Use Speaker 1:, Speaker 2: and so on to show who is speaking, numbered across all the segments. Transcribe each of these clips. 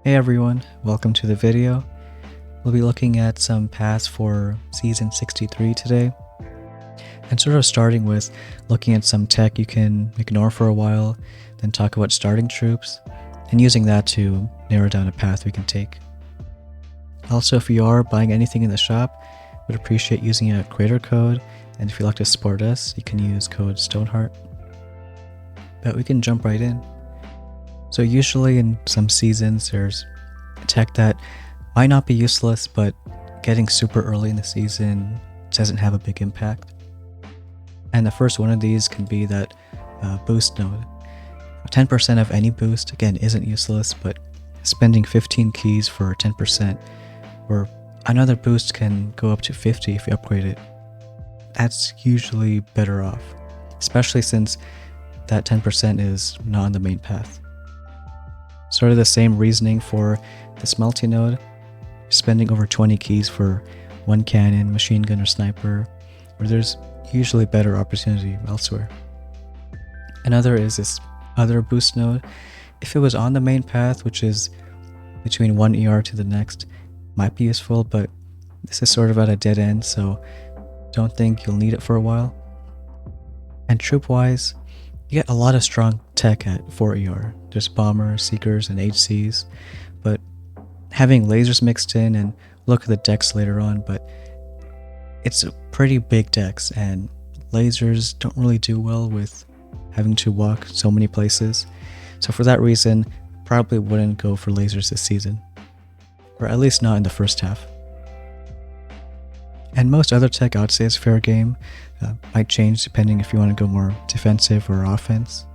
Speaker 1: Hey everyone, welcome to the video. We'll be looking at some paths for Season 63 today, and sort of starting with looking at some tech you can ignore for a while, then talk about starting troops, and using that to narrow down a path we can take. Also, if you are buying anything in the shop, would appreciate using a creator code, and if you'd like to support us, you can use code Stoneheart. But we can jump right in. So usually in some seasons there's tech that might not be useless, but getting super early in the season doesn't have a big impact. And the first one of these can be that boost node. 10% of any boost, again, isn't useless, but spending 15 keys for 10%, or another boost can go up to 50 if you upgrade it. That's usually better off, especially since that 10% is not on the main path. Sort of the same reasoning for this multi-node, spending over 20 keys for one cannon, machine gun, or sniper, where there's usually better opportunity elsewhere. Another is this other boost node. If it was on the main path, which is between one ER to the next, might be useful, but this is sort of at a dead end, so don't think you'll need it for a while. And troop-wise, you get a lot of strong tech at 4 ER. There's bombers, seekers, and HCs, but having lasers mixed in, and look at the decks later on, but it's a pretty big decks, and lasers don't really do well with having to walk so many places. So for that reason, probably wouldn't go for lasers this season, or at least not in the first half. And most other tech I would say is fair game. Might change depending if you want to go more defensive or offense.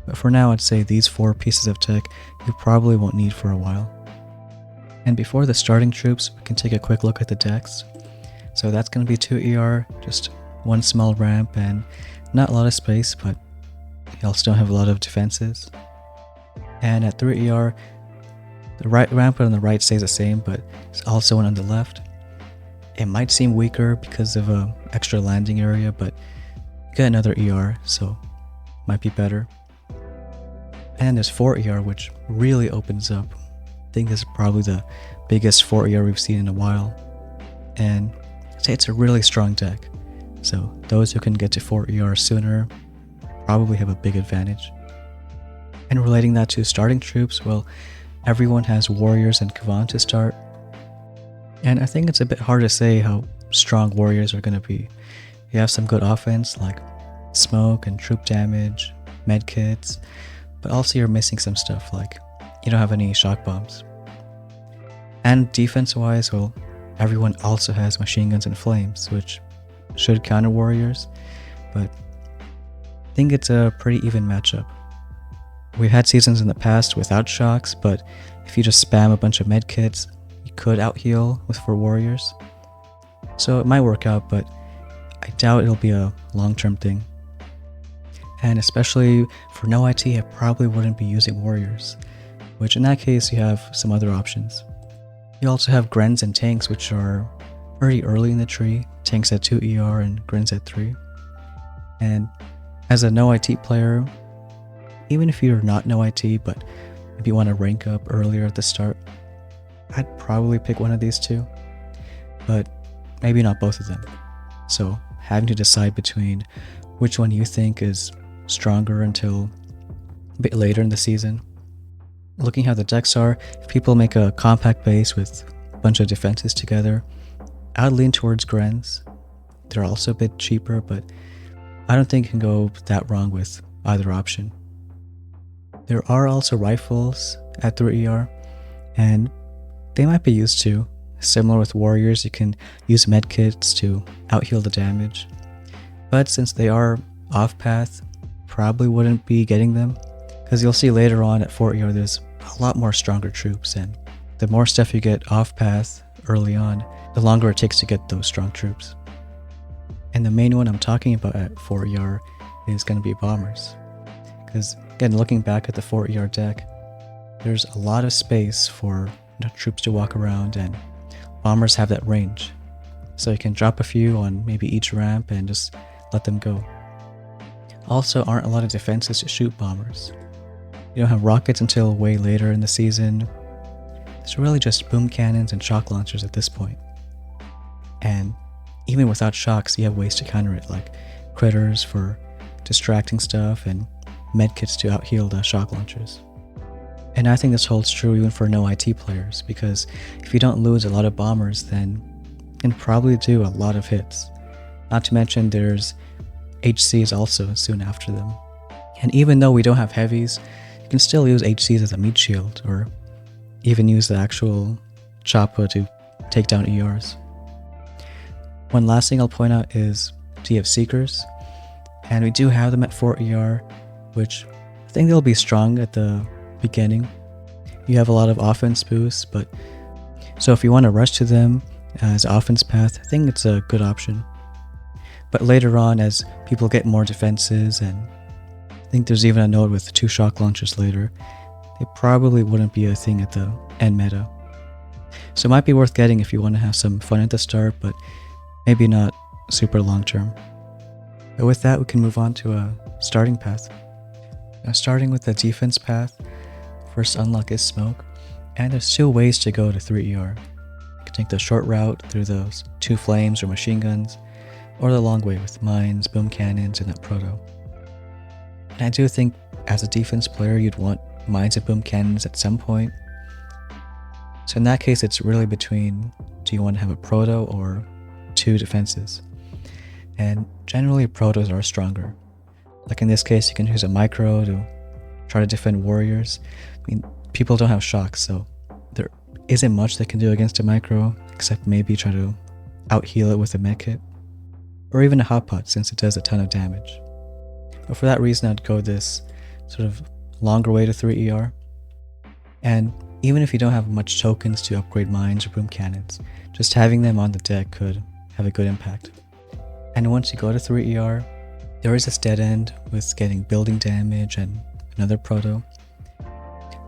Speaker 1: But for now, I'd say these 4 pieces of tech you probably won't need for a while. And before the starting troops, we can take a quick look at the decks. So that's going to be 2 ER, just one small ramp and not a lot of space, but you'll still have a lot of defenses. And at 3 ER, the right ramp on the right stays the same, but it's also one on the left. It might seem weaker because of a extra landing area, but you get another ER, so might be better. And there's 4 ER, which really opens up. I think this is probably the biggest 4 ER we've seen in a while. And I'd say it's a really strong deck. So those who can get to 4 ER sooner probably have a big advantage. And relating that to starting troops, well, everyone has warriors and Kavan to start. And I think it's a bit hard to say how strong warriors are going to be. You have some good offense like smoke and troop damage, medkits, but also you're missing some stuff like you don't have any shock bombs. And defense wise, well, everyone also has machine guns and flames, which should counter warriors, but I think it's a pretty even matchup. We've had seasons in the past without shocks, but if you just spam a bunch of medkits, you could out heal for warriors. So it might work out, but I doubt it'll be a long-term thing. And especially for no IT, I probably wouldn't be using warriors, which in that case you have some other options. You also have Grens and tanks, which are pretty early in the tree, tanks at 2 ER and Grens at 3. And as a no IT player, even if you're not no IT, but if you want to rank up earlier at the start, I'd probably pick one of these 2, but maybe not both of them. So having to decide between which one you think is stronger until a bit later in the season. Looking how the decks are, if people make a compact base with a bunch of defenses together, I'd lean towards Grens. They're also a bit cheaper, but I don't think you can go that wrong with either option. There are also rifles at 3 ER, and they might be used too. Similar with warriors, you can use medkits to out-heal the damage. But since they are off-path, probably wouldn't be getting them, because you'll see later on at 4 ER there's a lot more stronger troops, and the more stuff you get off-path early on, the longer it takes to get those strong troops. And the main one I'm talking about at 4 ER is going to be bombers. Because again, looking back at the 4 ER deck, there's a lot of space for troops to walk around, and bombers have that range. So you can drop a few on maybe each ramp and just let them go. Also, aren't a lot of defenses to shoot bombers. You don't have rockets until way later in the season, So really just boom cannons and shock launchers at this point. And even without shocks, you have ways to counter it, like critters for distracting stuff and medkits to out-heal the shock launchers. And I think this holds true even for no IT players, because if you don't lose a lot of bombers, then you can probably do a lot of hits. Not to mention there's HCs also soon after them. And even though we don't have heavies, you can still use HCs as a meat shield, or even use the actual choppa to take down ERs. One last thing I'll point out is you have Seekers, and we do have them at 4 ER, which I think they'll be strong at the beginning. You have a lot of offense boosts, but so if you want to rush to them as offense path, I think it's a good option. But later on, as people get more defenses, and I think there's even a node with 2 shock launchers later, they probably wouldn't be a thing at the end meta. So it might be worth getting if you want to have some fun at the start, but maybe not super long term. But with that, we can move on to a starting path. Now, starting with the defense path, first unlock is smoke, and there's 2 ways to go to 3 ER. You can take the short route through those 2 flames or machine guns, or the long way with mines, boom cannons, and that proto. And I do think as a defense player, you'd want mines and boom cannons at some point. So in that case, it's really between, do you want to have a proto or 2 defenses? And generally protos are stronger. Like in this case, you can use a micro to try to defend warriors. I mean, people don't have shocks, so there isn't much they can do against a micro, except maybe try to out-heal it with a medkit. Or even a hot pot, since it does a ton of damage. But for that reason, I'd go this sort of longer way to 3 ER. And even if you don't have much tokens to upgrade mines or boom cannons, just having them on the deck could have a good impact. And once you go to 3 ER, there is this dead end with getting building damage and another proto.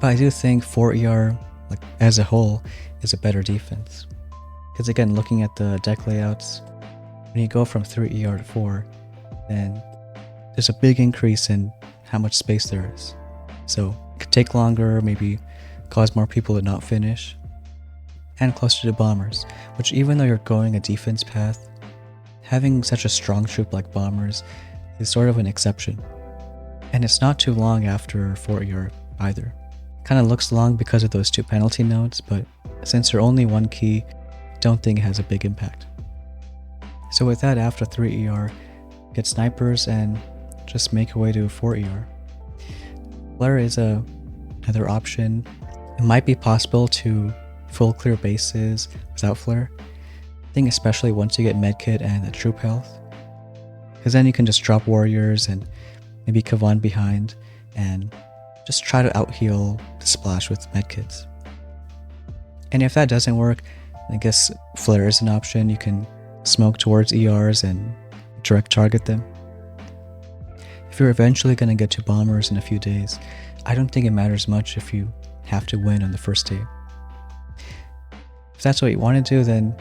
Speaker 1: But I do think 4 ER, like as a whole, is a better defense. Because again, looking at the deck layouts, when you go from 3 ER to 4, then there's a big increase in how much space there is. So it could take longer, maybe cause more people to not finish, and closer to bombers, which even though you're going a defense path, having such a strong troop like bombers is sort of an exception. And it's not too long after 4 ER either. Kind of looks long because of those 2 penalty nodes, but since you're only 1 key, don't think it has a big impact. So with that, after 3 ER, get snipers and just make your way to 4 ER. Flare is another option. It might be possible to full clear bases without flare. I think especially once you get medkit and the troop health. Because then you can just drop warriors and maybe Kavan behind and just try to out-heal the splash with medkits. And if that doesn't work, I guess flare is an option. You can smoke towards ERs and direct target them. If you're eventually going to get to bombers in a few days, I don't think it matters much if you have to win on the first day. If that's what you want to do, then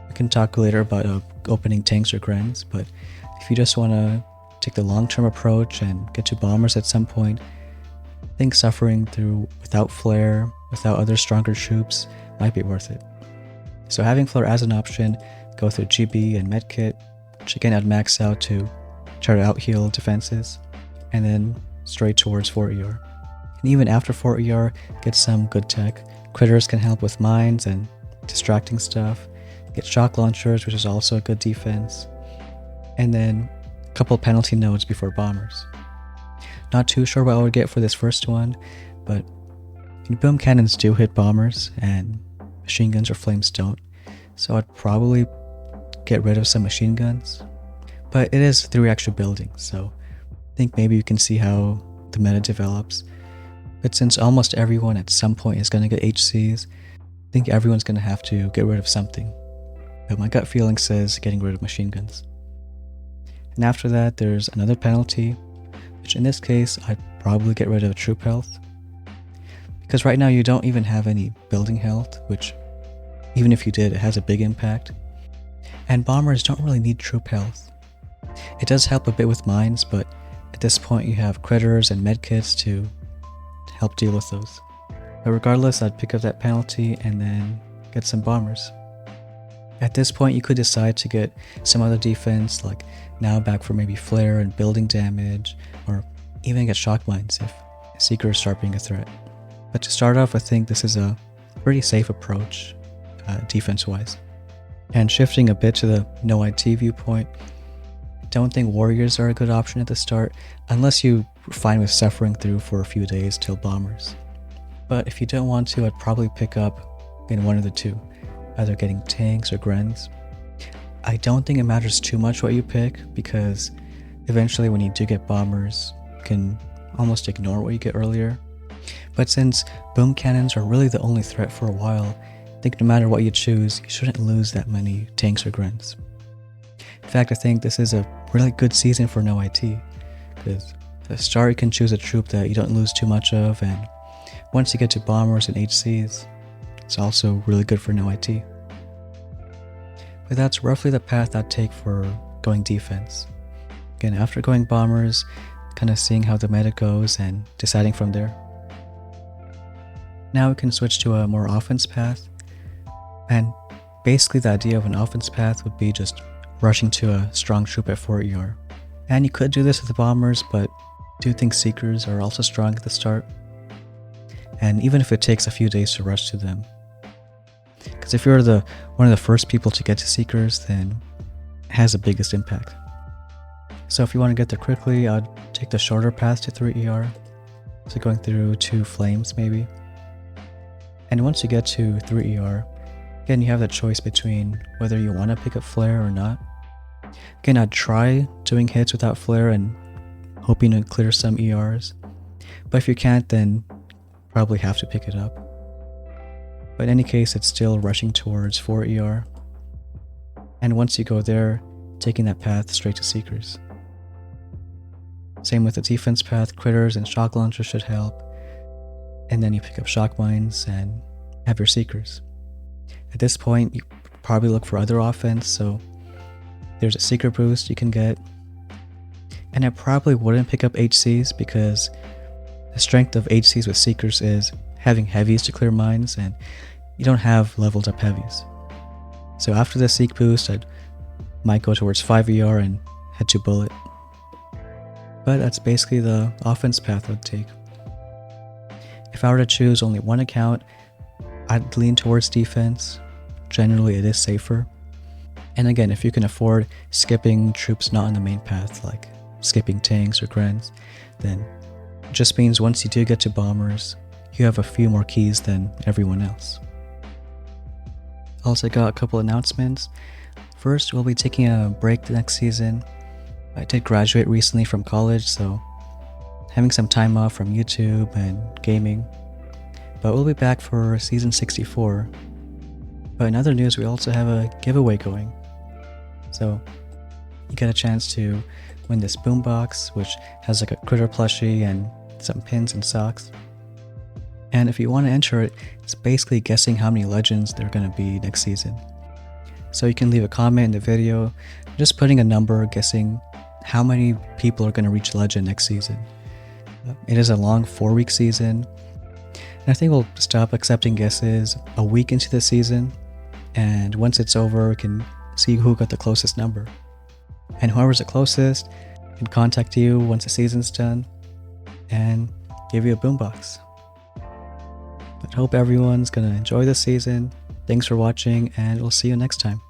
Speaker 1: we can talk later about opening tanks or grens, but if you just want to take the long-term approach and get to bombers at some point, I think suffering through without flare, without other stronger troops, might be worth it. So having flare as an option, go through GB and medkit, which again I'd max out to try to out-heal defenses, and then straight towards 4 ER. And even after 4 ER, get some good tech. Critters can help with mines and distracting stuff. Get shock launchers, which is also a good defense. And then a couple penalty nodes before bombers. Not too sure what I would get for this first one, but boom cannons do hit bombers, and machine guns or flames don't. So I'd probably get rid of some machine guns. But it is 3 extra buildings, so I think maybe you can see how the meta develops. But since almost everyone at some point is going to get HCs, I think everyone's going to have to get rid of something. But my gut feeling says getting rid of machine guns. And after that, there's another penalty, which in this case, I'd probably get rid of troop health. Because right now you don't even have any building health, which even if you did, it has a big impact. And bombers don't really need troop health. It does help a bit with mines, but at this point you have critters and medkits to help deal with those. But regardless, I'd pick up that penalty and then get some bombers. At this point, you could decide to get some other defense, like now back for maybe flare and building damage, or even get shock mines if seekers start being a threat. But to start off, I think this is a pretty safe approach, defense-wise. And shifting a bit to the no IT viewpoint, I don't think warriors are a good option at the start, unless you're fine with suffering through for a few days till bombers. But if you don't want to, I'd probably pick up in one of the two, either getting tanks or grens. I don't think it matters too much what you pick, because eventually when you do get bombers, you can almost ignore what you get earlier. But since boom cannons are really the only threat for a while, I think no matter what you choose, you shouldn't lose that many tanks or grens. In fact, I think this is a really good season for no IT, because at the start you can choose a troop that you don't lose too much of, and once you get to bombers and HCs, it's also really good for no IT. But that's roughly the path I'd take for going defense. Again, after going bombers, kind of seeing how the meta goes and deciding from there. Now we can switch to a more offense path. And basically the idea of an offense path would be just rushing to a strong troop at 4 ER. And you could do this with the bombers, but I do think seekers are also strong at the start. And even if it takes a few days to rush to them. Because if you're one of the first people to get to seekers, then it has the biggest impact. So if you want to get there quickly, I'd take the shorter path to 3 ER. So going through 2 flames maybe. And once you get to 3 ER, again, you have the choice between whether you want to pick up flare or not. Again, I'd try doing hits without flare and hoping to clear some ERs. But if you can't, then probably have to pick it up. But in any case, it's still rushing towards 4 ER. And once you go there, taking that path straight to seekers. Same with the defense path, critters and shock launchers should help. And then you pick up shock mines and have your seekers. At this point, you probably look for other offense, so there's a seeker boost you can get. And I probably wouldn't pick up HCs, because the strength of HCs with seekers is having heavies to clear mines, and you don't have leveled up heavies. So after the seek boost, I might go towards 5 ER and head to bullet. But that's basically the offense path I'd take. If I were to choose only one account, I'd lean towards defense. Generally, it is safer. And again, if you can afford skipping troops not on the main path, like skipping tanks or grens, then it just means once you do get to bombers, you have a few more keys than everyone else. Also got a couple announcements. First, we'll be taking a break the next season. I did graduate recently from college, so having some time off from YouTube and gaming. But we'll be back for season 64. But in other news, we also have a giveaway going. So you get a chance to win this boombox, which has like a critter plushie and some pins and socks. And if you want to enter it, it's basically guessing how many legends there are going to be next season. So you can leave a comment in the video, just putting a number, guessing how many people are going to reach legend next season. It is a long 4-week season, and I think we'll stop accepting guesses a week into the season, and once it's over, we can see who got the closest number. And whoever's the closest can contact you once the season's done and give you a boombox. But hope everyone's gonna enjoy this season. Thanks for watching, and we'll see you next time.